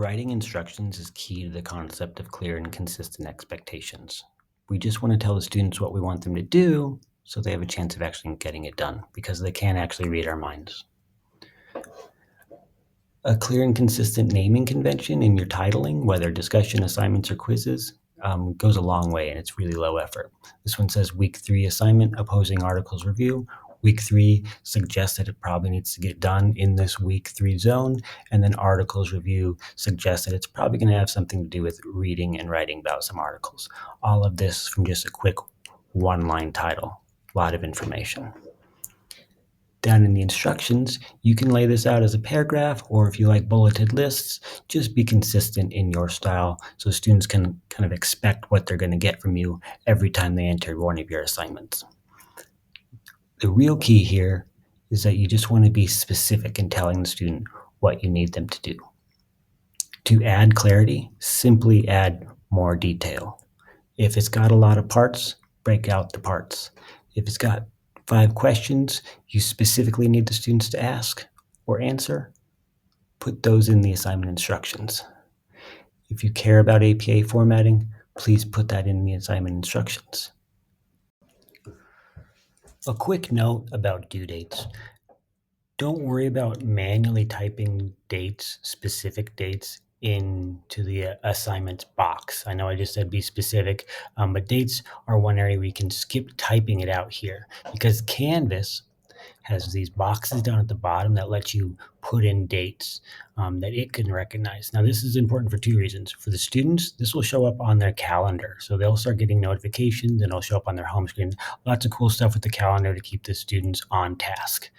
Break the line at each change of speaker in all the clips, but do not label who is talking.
Writing instructions is key to the concept of clear and consistent expectations. We just want to tell the students what we want them to do so they have a chance of actually getting it done because they can't actually read our minds. A clear and consistent naming convention in your titling, whether discussion, assignments, or quizzes, goes a long way and it's really low effort. This one says week 3 assignment, opposing articles review. Week 3 suggests that it probably needs to get done in this week 3 zone. And then articles review suggests that it's probably going to have something to do with reading and writing about some articles. All of this from just a quick one-line title. A lot of information. Down in the instructions, you can lay this out as a paragraph, or if you like bulleted lists, just be consistent in your style so students can kind of expect what they're going to get from you every time they enter one of your assignments. The real key here is that you just want to be specific in telling the student what you need them to do. To add clarity, simply add more detail. If it's got a lot of parts, break out the parts. If it's got 5 questions you specifically need the students to ask or answer, put those in the assignment instructions. If you care about APA formatting, please put that in the assignment instructions. A quick note about due dates. Don't worry about manually typing dates, specific dates, into the assignments box. I know I just said be specific, but dates are one area we can skip typing it out here because Canvas has these boxes down at the bottom that let you put in dates that it can recognize. Now, this is important for 2 reasons. For the students, this will show up on their calendar. So they'll start getting notifications and it'll show up on their home screen. Lots of cool stuff with the calendar to keep the students on task.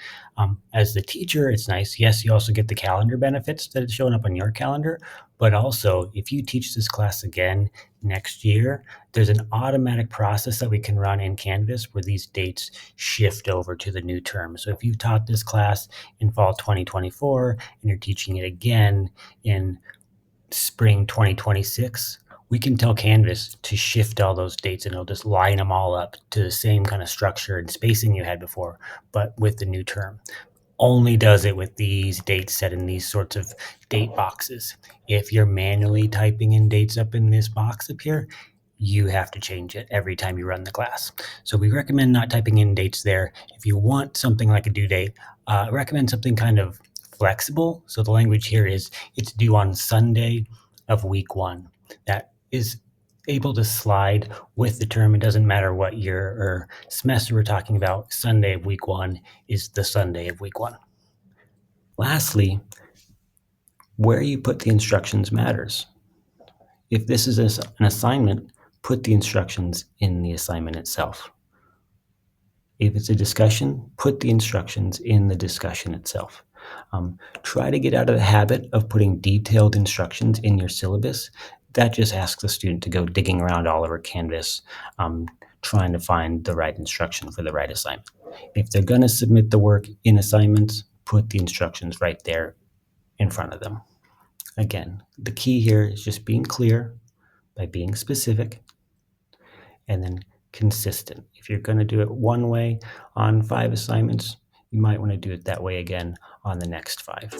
As the teacher, it's nice. Yes, you also get the calendar benefits that it's showing up on your calendar, but also if you teach this class again next year, there's an automatic process that we can run in Canvas where these dates shift over to the new term. So if you taught this class in fall 2024 and you're teaching it again in spring 2026, we can tell Canvas to shift all those dates and it'll just line them all up to the same kind of structure and spacing you had before, but with the new term. Only does it with these dates set in these sorts of date boxes. If you're manually typing in dates up in this box up here, you have to change it every time you run the class. So we recommend not typing in dates there. If you want something like a due date, recommend something kind of flexible. So the language here is it's due on Sunday of week 1. That is able to slide with the term. It doesn't matter what year or semester we're talking about. Sunday of week 1 is the Sunday of week 1. Lastly, where you put the instructions matters. If this is an assignment, put the instructions in the assignment itself. If it's a discussion, put the instructions in the discussion itself. Try to get out of the habit of putting detailed instructions in your syllabus. That just asks the student to go digging around all over Canvas, trying to find the right instruction for the right assignment. If they're going to submit the work in assignments, put the instructions right there in front of them. Again, the key here is just being clear by being specific and then consistent. If you're going to do it one way on 5 assignments, you might want to do it that way again on the next 5.